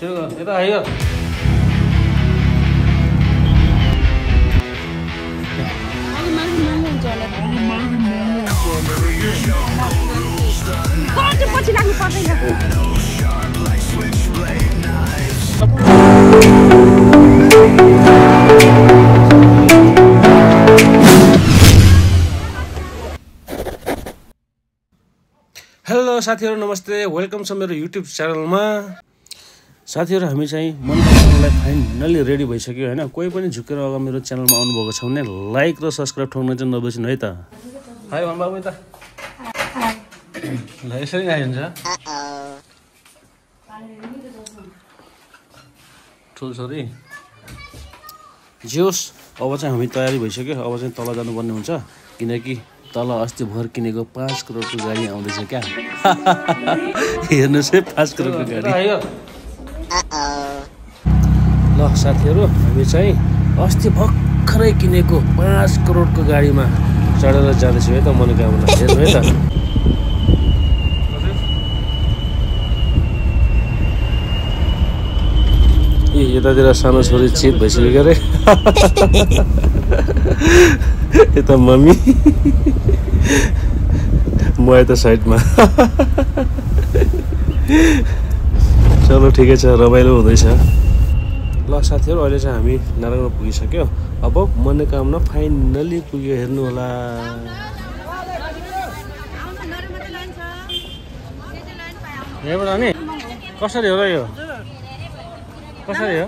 यता आयो पछि लाग्नु पर्दैन हेलो साथीहरु नमस्ते वेलकम छ मेरो युट्युब च्यानलमा साथीहरु हामी चाहिँ मनलाई फाइनली रेडी भइसक्यो हैन कोही पनि झुकेर अगाडि मेरो च्यानलमा आउनु भएको छ भने लाइक र सब्स्क्राइब ठोक्न चाहिँ नबिर्सनु है त हाय भन बाबु त ल यसरी आइ हुन्छ ठुलछोरी जियोस् अब चाहिँ हामी तयारी भइसक्यो अब चाहिँ तल जानुपर्ने हुन्छ किनकि तल अस्ति भर किनेको 5 करोडको गाडी आउँदैछ क्या हेर्नुस् है 5 करोडको गाडी ल साथीहरु हामी चाहिँ अस्ति भर्खरै किनेको 5 करोडको गाडीमा चढेर जाँदैछु है त मनोकामना हेर्नु है त ए यतातिर सानो छोरी चित भइसक्यो रे यता मम्मी म यता साइडमा चलो ठिकै छ रमाइलो हुँदैछ ल साथीहरु अहिले चाहिँ हामी नारायणमा पुगिसक्यो अब मनोकामना फाइनली पुग्यो हेर्नु होला यहाँबाट अनि कसरी हो र यो कसरी हो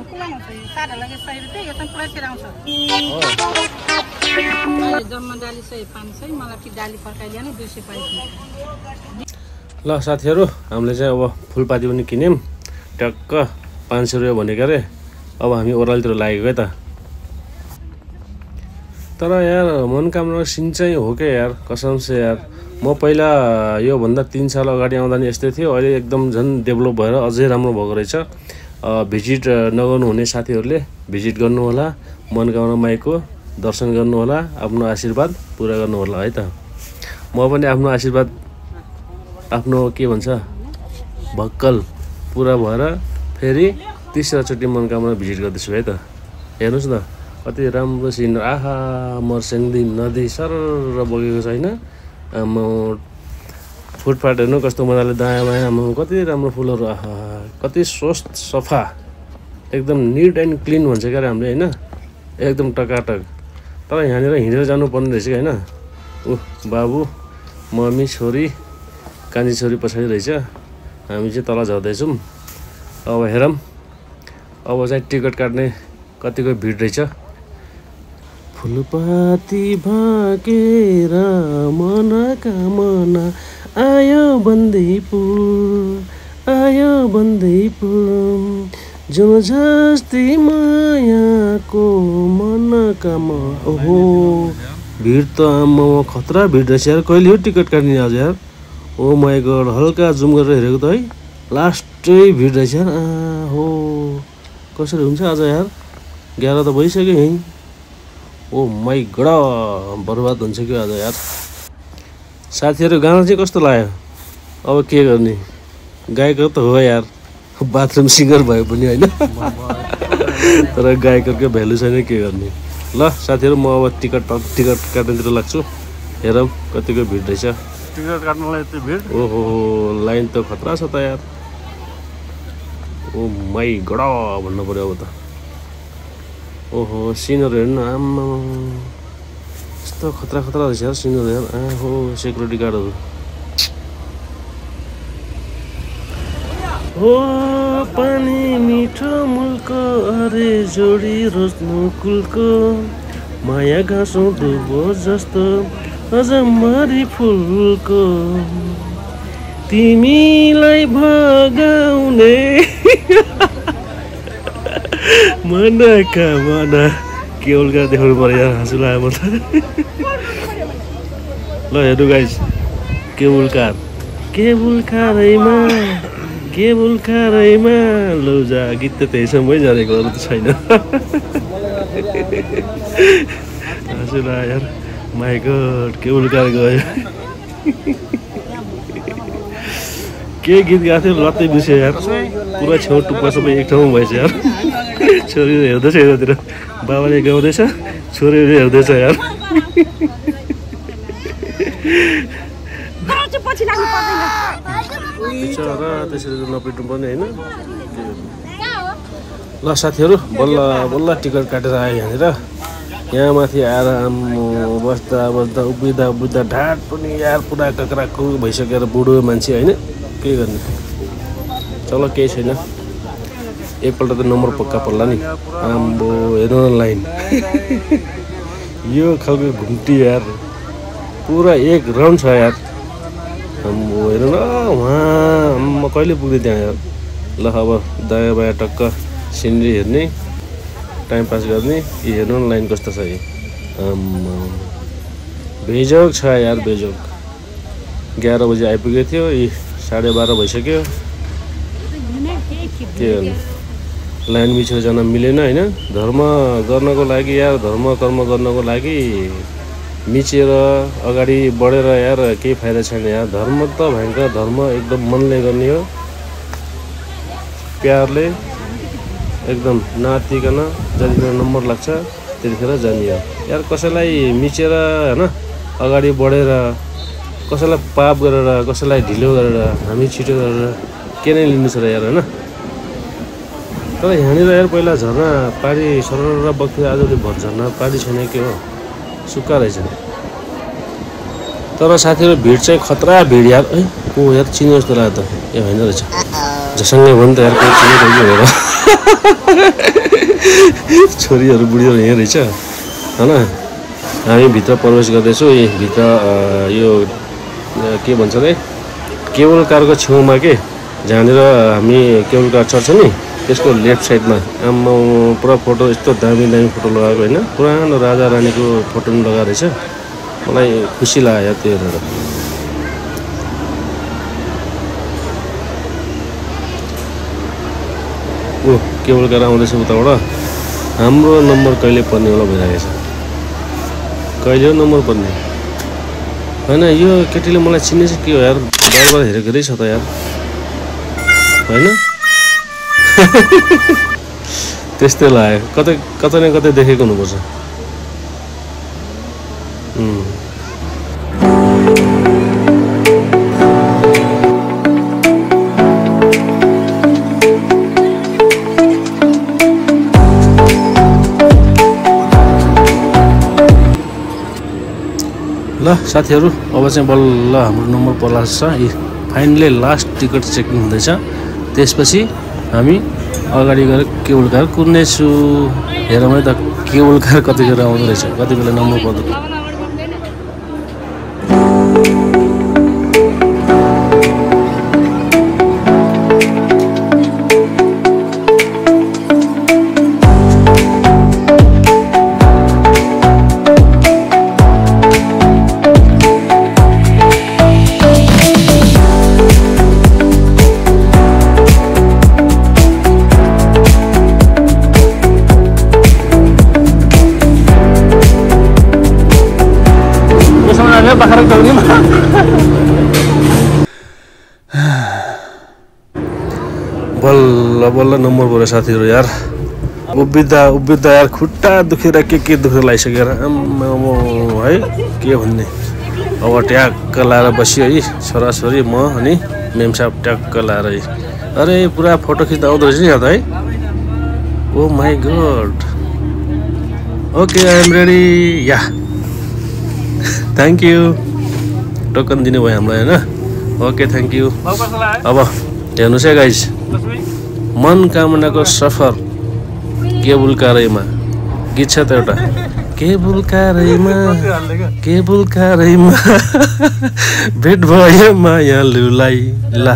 ल साथीहरु हामीले चाहिँ अब फुलपाती पनि किन्यौं टक्क 500 रुपैयाँ भनेको रे अब हामी ओरालतिर लागेको है त तर यार मनोकामना सिन चाहिँ हो के यार कसम से यार म पहिला यो भन्दा 3 साल अगाडि आउँदा नि यस्तै थियो अहिले एकदम झन् डेभलप भएर अझै राम्रो भएको रहेछ भिजिट नगर्नु हुने साथीहरुले भिजिट गर्नु होला मनोकामना माईको दर्शन गर्नु होला आफ्नो आशीर्वाद पूरा गर्नु होला है त म पनि आफ्नो आशीर्वाद आफ्नो के भन्छ भक्कल पूरा भएर फेरि तेस्रो चोटी मनोकामना भिजिट गर्दैछु है त हेर्नुस् न कति राम्रो सिन आहा मर्स्याङ्दी नदी सरर बगेको छ हैन म फुटपाथ हेर्नु कस्तो मजाले दायाँ बायाँ कति राम्रो फुलहरु आहा कति स्वच्छ सफा एकदम नीट एन्ड क्लीन भन्छ के हामीले हैन एकदम टकाटक तर यहाँनिर हिँडेर जानु पर्ने रहेछ हैन उ बाबु मम्मी छोरी कान्छी छोरी पछाडि रहेछ हामी चाहिँ तल झर्दैछौँ अब हेरौँ अब चाहिँ टिकट काट्ने कतिको भिड रहेछ फुलपाती भाकेर मनोकामना आयो बन्दैपुर जो जस्ती मायाको मनोकामना ओहो भिड त आम्मा खतरा भिड रहेछ यार कहिले हो टिकट काट्ने आज यार ओ माई गॉड हल्का जुम गरेर हेरेको त है लास्टै भिड रहेछ यार हो कसरी हुन्छ आज यार 11 त भइसक्यो यही ओ माई गॉड बर्बाद हुन्छ कि आज यार साथीहरु गाना चाहिँ कस्तो लाग्यो अब के गर्ने गायक त हो यार बाथरुम सिंगर भए पनि हैन तर गायकहरुको भ्यालु छैन के गर्ने ल साथीहरु म अब टिकट काट्नतिर लाग्छु हेरौँ कतिको भिड रहेछ टिकट काट्नलाई यति भिड ओहो लाइन त खतरा छ त यार ओ माई गॉड भन्नु पर्यो अब त ओहो सिनहरु हेर्नु आम्मा यस्तो खतरा रहेछ यार सिनहरु यार हो सेक्युरिटी गार्डहरु ओ पानी मिठो मुलको अरे जोडी रोज्नु कुलको माया घाँसो दुबो जस्तो अझ मरी फुलको तिमीलाई भगाउने मनोकामना केवलका देखाउनु पर्यो यार हाँसु लाग्यो म त ल हेर्नु गाइस केबुल कारमा लौजा गीत त त्यही समय झरेको अरू त छैन हाँसु लाग्यो यार माई गॉड केबुल कार गयो के गीत गाएको थियो लत्तै बिर्स्यो यार पुरा छेउ टुप्पा सबै एक ठाउँमा भएछ यार छोरीहरू हेर्दैछ यतातिर बाबाले गाउँदैछ छोरीहरू हेर्दैछ यार पछि लाग्नु पर्दैन बिचरा त्यसरी नपिट्नु पर्ने होइन ल साथीहरू बल्ल बल्ल टिकट काटेर आयो यहाँनिर यहाँ माथि आएर बस्दा बस्दा उभिँदा ढाड पनि यार पुरा कक्राको भइसकेर बुढो मान्छे होइन के गर्ने चलो केही छैन एकपल्ट त नम्बर पक्का पर्ला नि आम्बो हेर्नु न लाइन यो खालको घुम्टी यार पुरा एक राउन्ड छ यार आम्बो हेर्नु न उहाँ म कहिले पुग्दै त्यहाँ यार ल अब दायाँ बायाँ टक्क सिनरी हेर्ने टाइम पास गर्ने कि हेर्नु न लाइन कस्तो छ यो बेजोग छ यार बेजोग 11 बजी आइपुगेको थियो यी 12:30 भइसक्यो के गर्नु लाइन मिचेर जान मिलेन होइन धर्म गर्नको लागि यार धर्म कर्म गर्नको लागि मिचेर अगाडि बढेर यार केही फाइदा छैन यार धर्म त भयङ्कर धर्म एकदम मनले गर्ने हो प्यारले एकदम नातिकन जतिखेर नम्बर लाग्छ त्यतिखेर जाने हो यार कसैलाई मिचेर होइन अगाडि बढेर कसैलाई पाप गरेर कसैलाई ढिलो गरेर हामी छिटो गरेर के नै लिनु छ र यार होइन तर यहाँनिर यार पहिला झर्ना पानी सरर बग्थ्यो आजले भर झर्ना पानी छैन के हो सुक्खा रहेछ तर साथीहरू भिड चाहिँ खतरा भिड यार है को यार चिने जस्तो लाग्यो त ए होइन रहेछ जसँगै भयो नि त यार कोही चिने भनेर छोरीहरू बुढीहरू यहाँ रहेछ होइन हामी भित्र प्रवेश गर्दैछौँ भित्र यो के भन्छ अरे केबल कारको छेउमा के जहाँनिर हामी केबल कार चढ्छ नि त्यसको लेफ्ट साइडमा आम्मा पुरा फोटो यस्तो दामी दामी फोटो लगाएको होइन पुरानो राजा रानीको फोटो पनि लगाएको रहेछ मलाई खुसी लाग्यो त्यो हेरेर ओ केबल कार आउँदैछ उताबाट हाम्रो नम्बर कहिले पर्ने होला भइरहेको छ कहिले नम्बर पर्ने होइन यो केटीले मलाई चिनेछ के हो यार बार हेरेको रहेछ त यार होइन त्यस्तै लाग्यो कतै न कतै देखेको हुनुपर्छ ल साथीहरू अब चाहिँ बल्ल हाम्रो नम्बर पर्ला छ फाइनली लास्ट टिकट चेकिङ हुँदैछ त्यसपछि हामी अगाडि गएर केबल कार कुर्नेछु हेरौँ है त केबल कार कतिखेर आउँदो रहेछ कति बेला नम्बर पर्दो बल्ल बल्ल नम्बर पऱ्यो साथीहरू यार उभिँदा यार खुट्टा दुखेर के दुखेर लागिसकेर आम्मा है के भन्ने अब ट्याक्क लाएर बस्यो है छोराछोरी म अनि मेमसाब ट्याक्क लाएर है अरे पुरा फोटो खिच्दा आउँदो रहेछ नि यहाँ त है oh my god okay I am ready yeah thank you token दिनुभयो हामीलाई होइन ओके थ्याङ्क यू अब हेर्नुहोस् है गाइज मनकामनाको सफर केबुल काరైमा गीत छ त एउटा केबुल काరైमा भेट भयो मायालुलाई ला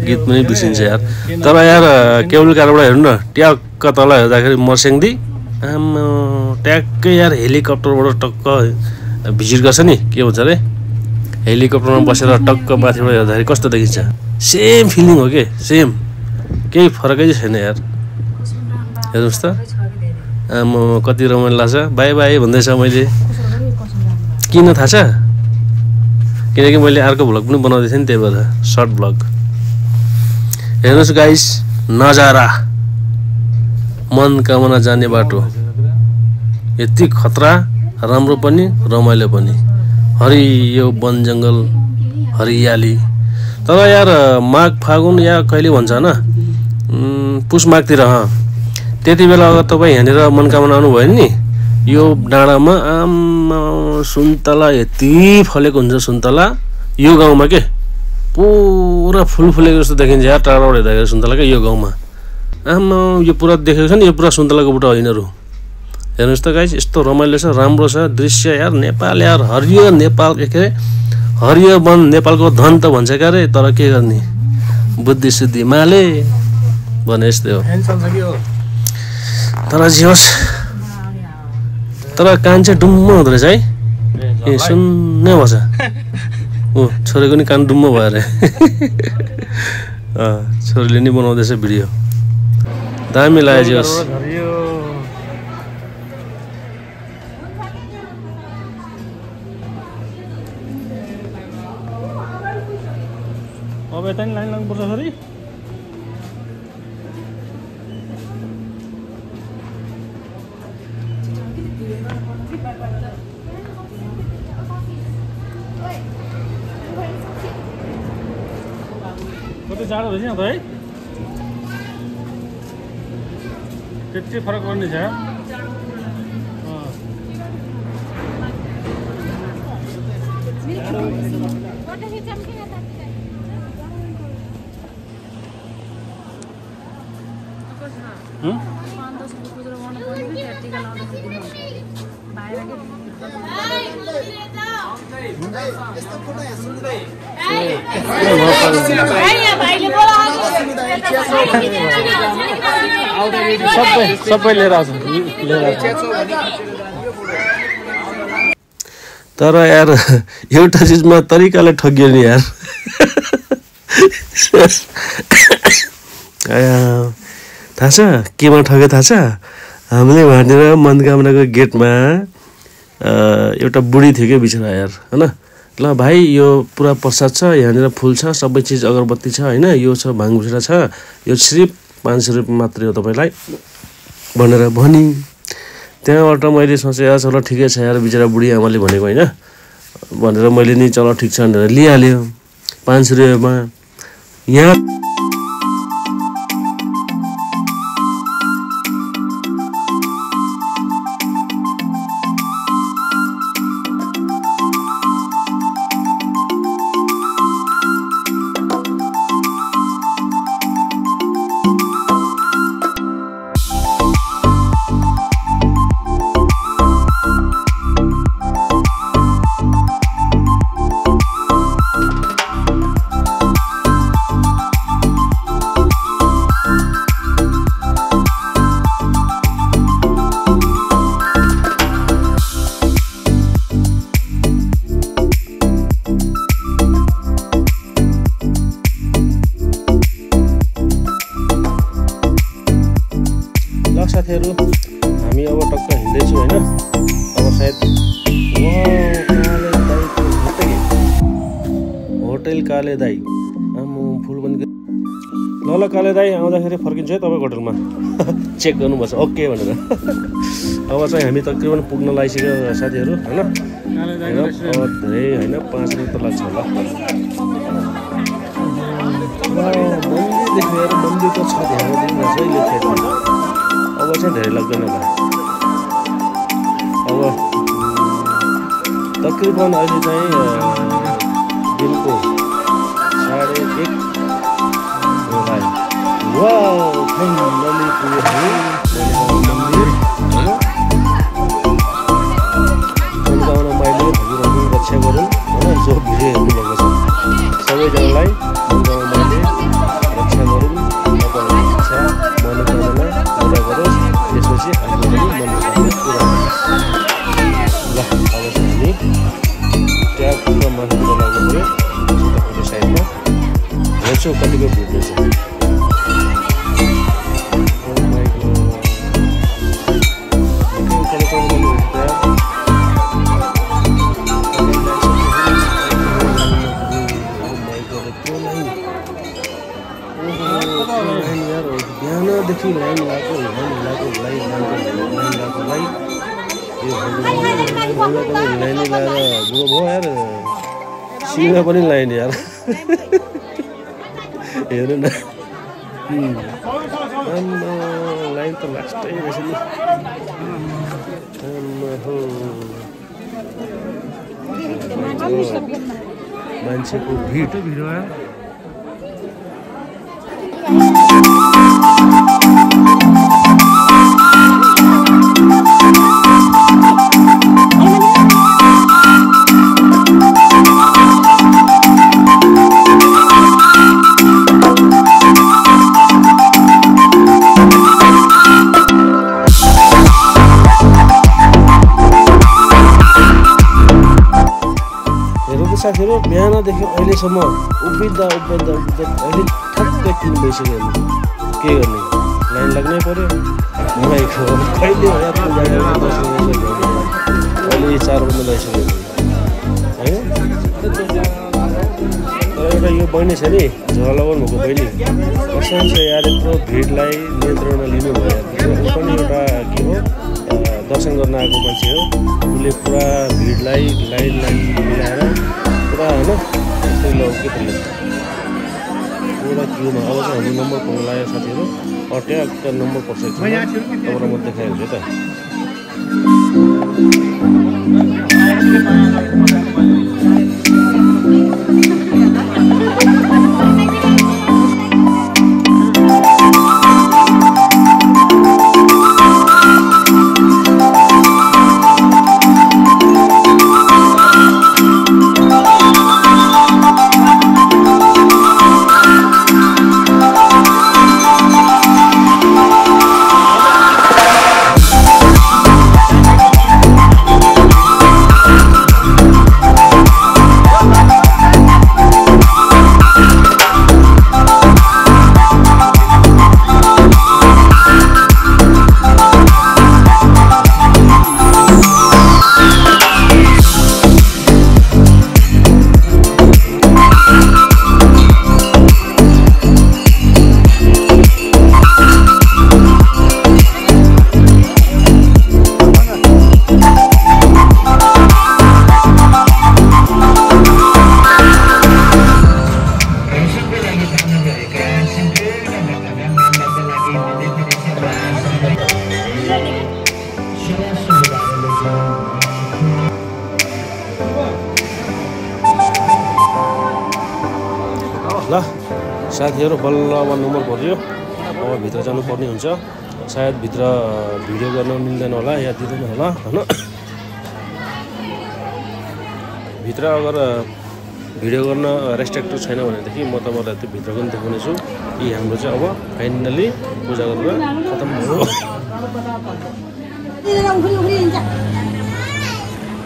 गीत पनि बिर्सिन्छ यार तर यार केबुल कारबाट हेर्नु न ट्याक्क तल हेर्दाखेरि मर्स्याङदी आम्मा ट्याक्कै यार हेलिकप्टरबाट टक्क भिजिट गर्छ नि के भन्छ अरे हेलिकप्टरमा बसेर टक्क माथिबाट हेर्दाखेरि कस्तो देखिन्छ सेम फिलिङ हो के सेम केही फरकै चाहिँ छैन यार हेर्नुहोस् त आम्मा कति रमाइलो लाग्छ बाई बाई भन्दैछ मैले किन थाहा छ किनकि मैले अर्को भ्लग पनि बनाउँदै थिएँ नि त्यही भएर सर्ट भ्लग हेर्नुहोस् गाइस, नजारा मनकामना जाने बाटो यति खतरा, राम्रो पनि रमाइलो पनि, हरियो वन जङ्गल हरियाली। तर यार माघ फागुन या कहिले भन्छ होइन, पुष माघतिर त्यति बेला अगर तपाईँ यहाँनिर मनकामना आउनुभयो नि, यो डाँडामा आमा सुन्तला यति फलेको हुन्छ। सुन्तला यो गाउँमा के पुरा फुल फुलेको जस्तो देखिन्छ यार, टाढाबाट हेर्दाखेरि सुन्तला क्या यो गाउँमा। आमा यो पुरा देखेको छ नि, यो पुरा सुन्तलाको बुट्टा हो यिनीहरू। हेर्नुहोस् त गाइस, यस्तो रमाइलो छ, राम्रो छ दृश्य यार। नेपाल यार हरियो, नेपाल के अरे हरियो वन नेपालको धन त भन्छ क्या अरे, तर के गर्ने, बुद्धि शुद्धि माले भने यस्तै हो। तर जे होस्, तर कान चाहिँ डुम्म हुँदो रहेछ है, ए सुन्नै भएछ। छोरीको नि कान डुम्म भयो अरे। छोरीले नि बनाउँदैछ भिडियो, दामी लाग्यो जे होस्। अब यता नि लाइन लाग्नुपर्छ फेरि। कति जाडो रहेछ यहाँ त है, त्यति फरक पर्ने छ। सबै लिएर आउँछ। तर यार एउटा चिजमा तरिकाले ठगियो नि यार। थाहा छ केमा ठग्यो थाहा छ? हामीले भनेर मनकामनाको गेटमा एउटा बुढी थियो क्या बिचरा यार, होइन। ल भाइ यो पुरा प्रसाद छ, यहाँनिर फुल छ, सबै चिज अगरबत्ती छ होइन, यो छ भाङभुसेरा छ, यो सिर्फ 500 रुपियाँ मात्रै हो तपाईँलाई भनेर भनी। त्यहाँबाट मैले सोचेँ यार चल ठिकै छ यार, बिचरा बुढी आमाले भनेको होइन भनेर मैले नि चल ठिक छ भनेर लिइहाल्यो 500 रुपियाँमा। यहाँ साथीहरू हामी अब टक्क हिँड्दैछु होइन। अब सायद होटल काले दाई, आम्मो फुल पनि। ल काले दाई आउँदाखेरि फर्किन्छु है तपाईँको होटलमा। चेक गर्नुपर्छ ओके भनेर। अब चाहिँ हामी तकरिबन पुग्न लागिसक्यो साथीहरू होइन। अब धेरै होइन 5 मिनट त लाग्छ होला। मन्दिरदेखि हेर मन्दिरको छ ध्यान दिइरहेको छ। अब चाहिँ धेरै लाग्दैन होला। अब तकरिबन अहिले चाहिँ दिनको 1:30 फाइनली पुगेको मन्दिर होइन। मनकामना माइले हजुरहरू रक्षा गरौँ होइन। जो भिडियो हेर्नुभएको छ सबैजनालाई मनकामना माइले रक्षा गरौँ, तपाईँहरूको इच्छा मनोकामना पुरा गरोस्, त्यसपछि हाम्रो पनि मनोकामना पुरा होस्। ल अब चाहिँ हामी ट्याबको माथिबाट लाग्नु पऱ्यो उतापट्टि साइडमा। हेर्छौँ कतिको भिड रहेछ। लाको लाइन लाएर बुढो भयो यार सिङमा पनि लाइन यार हेर्नु न लाइन त लास्टै रहेछ नि मान्छेको भिड साथीहरू बिहानदेखि अहिलेसम्म उभिँदा अहिले ठ्याक्कै 3 भइसक्यो के गर्ने लाइन लाग्नै पर्यो मगाइको कहिले अहिले 4 बज्न लागिसक्यो होइन तर एउटा यो बहिनी छ नि झोला लगाउनु भएको बहिनी कसम छ यार यत्रो भिडलाई नियन्त्रणमा लिनु भयो ऊ पनि एउटा के हो दर्शन गर्न आएको मान्छे हो उसले पुरा भिडलाई लाइन मिलाएर पुरा होइन यस्तै लौके त्यसले पुरा क्युमा अब चाहिँ हाम्रो नम्बर पाउनु लाग्यो साथीहरू ट्याक्क नम्बर पर्छ तपाईँलाई म देखाइहाल्छु त ल साथीहरू बल्ल अब नम्बर पर्यो अब भित्र जानुपर्ने हुन्छ सायद भित्र भिडियो गर्न मिल्दैन होला या दिँदैन होला हैन भित्र अगर भिडियो गर्न रेस्ट्रिक्टेड छैन भनेदेखि म तपाईहरुलाई त्यो भित्रको पनि देखाउने छु कि हाम्रो चाहिँ अब फाइनली पूजा गरेर खतम भयो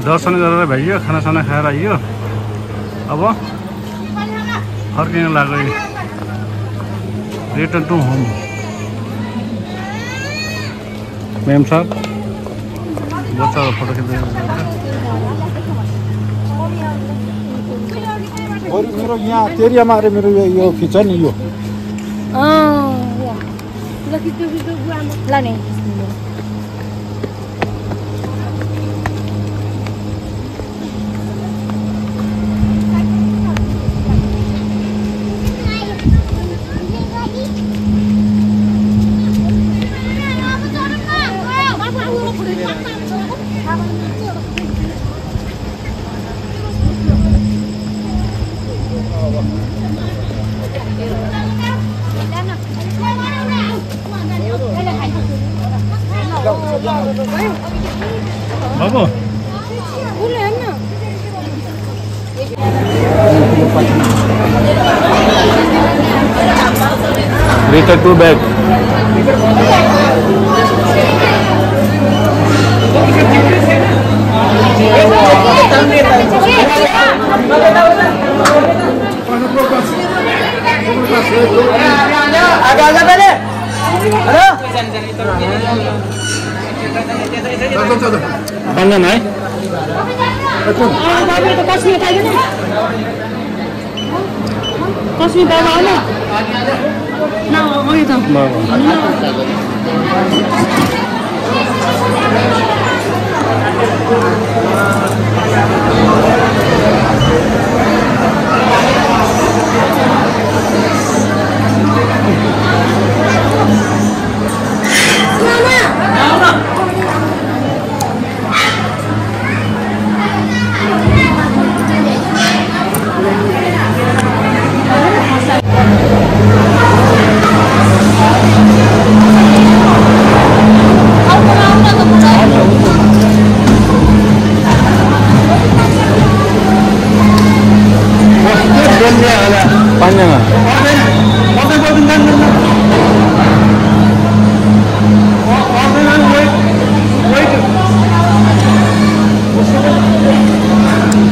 दर्शन गरेर भइयो खानासाना खाएर आइयो अब फर्किन लाग्यो रिटर्न टु होम मैम साहब बच्चा फोटो खिच्दै और मेरो यहाँ तेरियामा अरे मेरो यो खिच नि यो ला नि बाबु Return to back. बंगन है कश्मीर बाबा होला ना हो त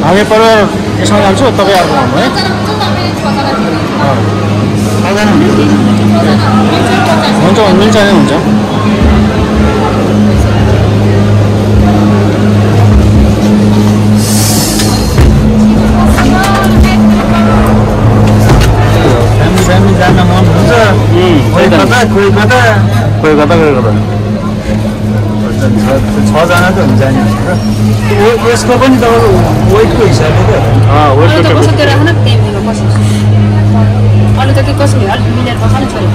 हामी पर यसमा जान्छु तपाईँ अर्को आउनु है हुन्छ मिल्छ नै हुन्छ फ्यामिली जान मन हुन्छ कोही कता छजना त हुन्छ नि यसको पनि तपाईँको वेटको हिसाबले त कसो त्यो राख्न टेबलमा बस्नु अरू त के कसो हो अलिक मिलेर बस्न छोड्यो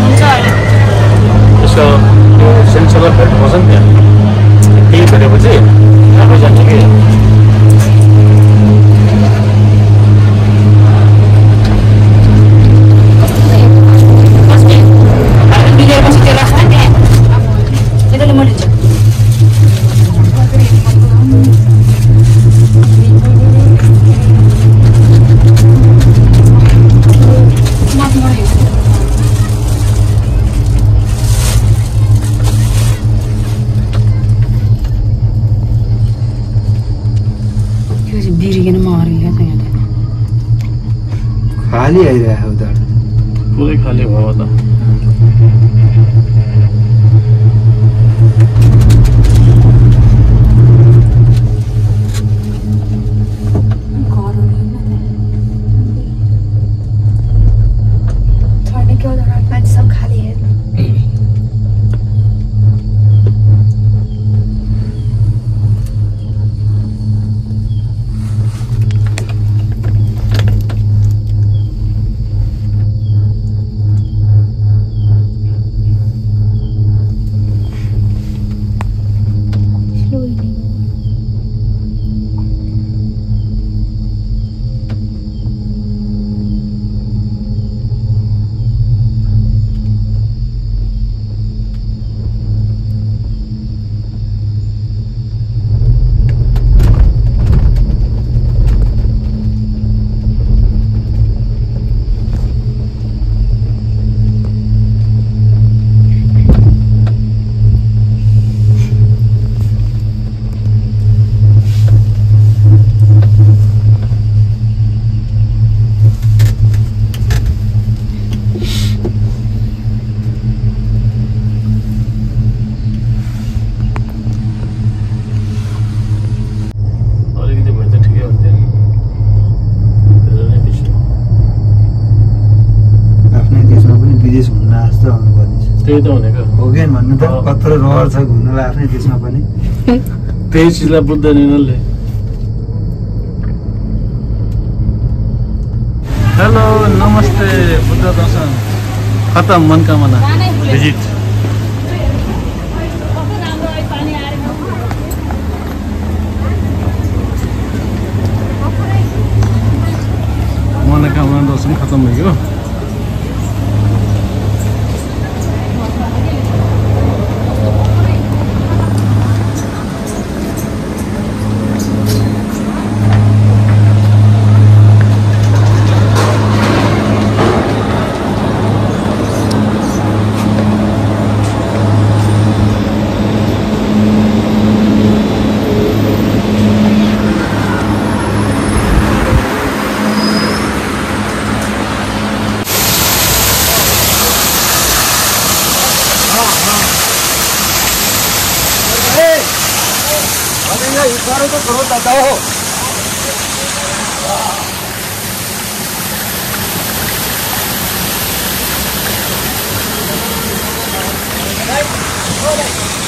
हुन्छ अहिले यसको यो सेन्सरलाई भेट्नुपर्छ नि त्यहाँ त्यही भेटेपछि आफै जान्छ कि खाली आइरहेको उता पुरै खाली भयो त त्यही त भनेको हो कि भन्नु त कत्रो रहर छ घुम्नलाई आफ्नै देशमा पनि त्यही चिजलाई बुझ्दैन यिनीहरूले हेलो नमस्ते बुद्ध दर्शन खतम मनकामना भिजिट मनोकामना दर्शन खतम भयो इशारों तो करो दादा हो हो